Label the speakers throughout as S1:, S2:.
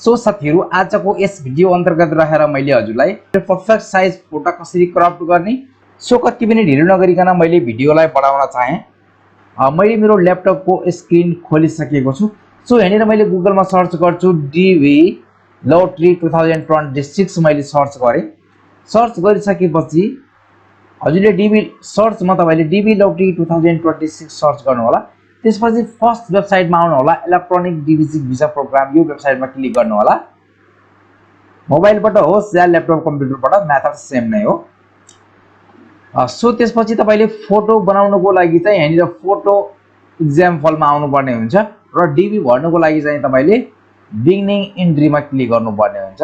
S1: So साथीहरु आजको यस video अन्तर्गत रहेर मैले हजुरलाई परफेक्ट साइज फोटो कसरी क्रप गर्ने सो कति पनि ढिलो नगरिकन मैले भिडियोलाई बढाउन चाहे। मैले मेरो ल्यापटपको स्क्रिन खोलिसकेको छु। सो यहाँनिर मैले गुगलमा सर्च गर्छु डीवी लटरी 2026 मैले सर्च गरे। सर्च गरिसकेपछि हजुरले डीवी सर्चमा तपाईले डीवी लटरी 2026 सर्च गर्नु होला। त्यसपछि फर्स्ट वेबसाइटमा आउनु होला, इलेक्ट्रोनिक डीवीसी भिसा प्रोग्राम यो वेबसाइटमा क्लिक गर्नु होला। मोबाइलबाट होस् या ल्यापटप कम्प्युटरबाट मेथड सेम नै हो। सो त्यसपछि तपाईले फोटो बनाउनको लागि चाहिँ यहाँनिर फोटो एक्जाम्पलमा आउनु पर्ने हुन्छ र डीबी भर्नुको लागि चाहिँ तपाईले बिगिनिङ एन्ट्रीमा क्लिक गर्नुपर्ने हुन्छ।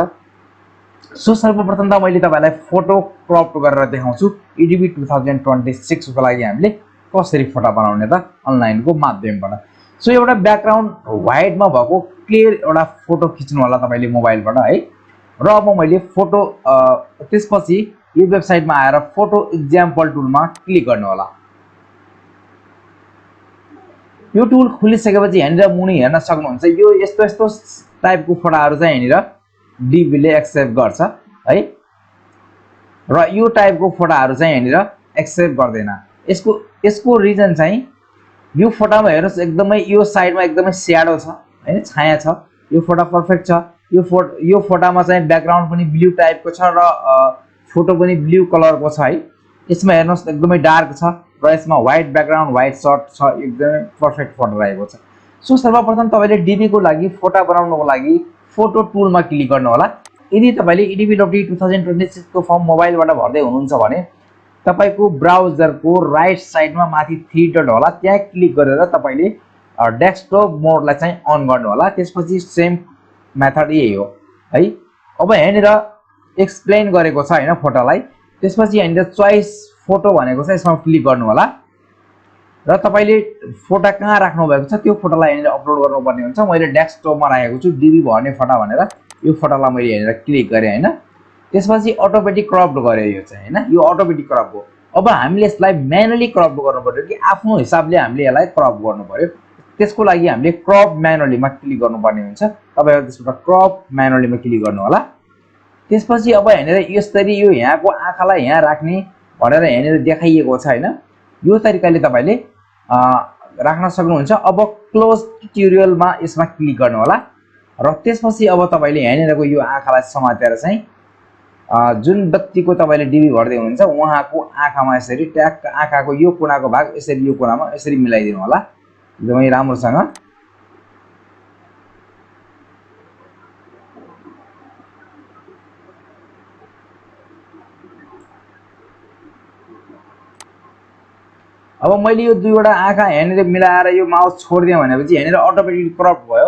S1: सो सर्वप्रथम त मैले तपाईलाई फोटो क्रप गरेर देखाउँछु डीबी 2026 को लागि हामीले कसरी फोटो बनाउने त अनलाइनको माध्यमबाट। सो एउटा ब्याकग्राउन्ड व्हाइटमा भएको क्लियर एउटा फोटो खिच्नु होला तपाईले मोबाइलबाट है। र अब मैले फोटो त्यसपछि यो वेबसाइटमा आएर फोटो एक्जाम्पल टुलमा क्लिक गर्नु होला। यो टुल खोलिसकेपछि यहाँनिर मुनि हेर्न सक्नुहुन्छ यो यस्तो यस्तो टाइपको फोटोहरु चाहिँ यहाँनिर डीबीले एक्सेप्ट गर्छ है र यो टाइपको फोटोहरु चाहिँ यहाँनिर एक्सेप्ट गर्दैन। यसको रिजन चाहिँ यो फोटोमा हेर्नुस् एकदमै यो साइडमा एकदमै स्याडो छ हैन, छाया छ। यो फोटो परफेक्ट छ। यो फोटोमा चाहिँ ब्याकग्राउन्ड पनि ब्लू टाइपको छ र फोटो पनि ब्लू कलरको छ है। यसमा हेर्नुस् एकदमै डार्क छ र यसमा व्हाइट ब्याकग्राउन्ड व्हाइट सर्ट छ, एकदमै परफेक्ट फोटो रहेको छ। सो सर्वप्रथम तपाईले डीबी को लागि फोटो बनाउनको लागि फोटो टुलमा क्लिक गर्नु होला। यदि तपाईले डीबी लटरी 2026 को फर्म मोबाइलबाट भर्दै हुनुहुन्छ भने तपाईको ब्राउजरको राइट साइडमा माथि 3 डट होला, त्यहाँ क्लिक गरेर तपाईले डेस्कटप मोडलाई चाहिँ अन गर्नु होला। त्यसपछि सेम मेथड यही हो है। अब यहाँनिर एक्सप्लेन गरेको छ हैन फोटोलाई। त्यसपछि यहाँनिर चोइस फोटो भनेको छ, यसमा क्लिक गर्नु होला र तपाईले फोटो कहाँ राख्नु भएको छ त्यो फोटोलाई यहाँनिर अपलोड गर्नुपर्ने हुन्छ। मैले डेस्कटपमा राखेको छु डीबी भर्ने फोटो भनेर यो फोटोलाई मैले यहाँनिर क्लिक गरे हैन। त्यसपछि अटोमेटिक क्रप गरे यो चाहिँ हैन, यो अटोमेटिक क्रप हो। अब हामीले यसलाई म्यानुअली क्रप गर्नु पर्यो कि आफ्नो हिसाबले हामीले यसलाई क्रप गर्नु पर्यो। त्यसको लागि हामीले क्रप म्यानुअलीमा क्लिक गर्नुपर्ने हुन्छ। तपाईहरु त्यसबाट क्रप म्यानुअलीमा क्लिक गर्नु होला। त्यसपछि अब यहाँनिर यसरी यो यहाँको आँखालाई यहाँ राख्ने भनेर यहाँनिर देखाइएको छ हैन, यो तरिकाले तपाईले राख्न सक्नुहुन्छ। अब क्लोज ट्युटोरियलमा यसमा क्लिक गर्नु होला र त्यसपछि अब तपाईले यहाँनिरको यो आँखालाई समातेर चाहिँ जुन व्यक्तिको तपाईले डीबी भर्दै हुनुहुन्छ उहाँको आँखामा यसरी ट्याक आँखाको यो कुनाको भाग यसरी यो कुनामा यसरी मिलाइदिनु होला एकदमै राम्रोसँग। अब मैले यो दुईवटा आँखा यहाँनिर मिलाएर यो माउस छोड्दिएँ भनेपछि यहाँनिर अटोमेटिक क्रप भयो।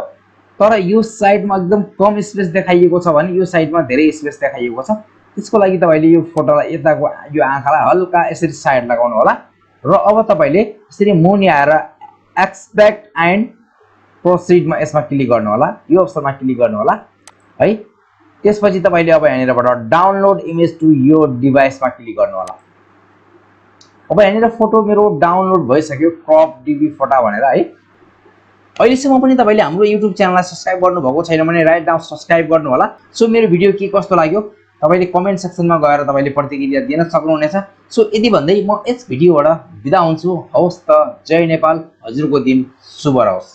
S1: तर यो साइडमा एकदम कम स्पेस देखाइएको छ भने यो साइडमा धेरै स्पेस देखाइएको छ। त्यसको लागि तपाईले यो फोटोलाई यताको यो आँखालाई हल्का यसरी साइड लगाउनु होला र अब तपाईले यसरी मुनि आएर एक्सपेक्ट एन्ड प्रोसिडमा यसमा क्लिक गर्नु होला, यो अप्सनमा क्लिक गर्नु होला है। त्यसपछि तपाईले अब यहाँनिरबाट डाउनलोड इमेज टु योर डिभाइसमा क्लिक गर्नु होला। अब यहाँनिर फोटो मेरो डाउनलोड भइसक्यो क्रप डीबी फोटो भनेर है। अहिलेसम्म पनि तपाईले हाम्रो युट्युब च्यानललाई सब्स्क्राइब गर्नुभएको छैन भने राइट नाउ सब्स्क्राइब गर्नु होला। सो मेरो भिडियो के कस्तो लाग्यो तपाईले कमेन्ट सेक्सनमा गएर तपाईले प्रतिक्रिया दिन सक्नुहुनेछ। सो यति भन्दै म यस भिडियोबाट बिदा हुन्छु। हवस् त, जय नेपाल, हजुरको दिन शुभ रहोस्।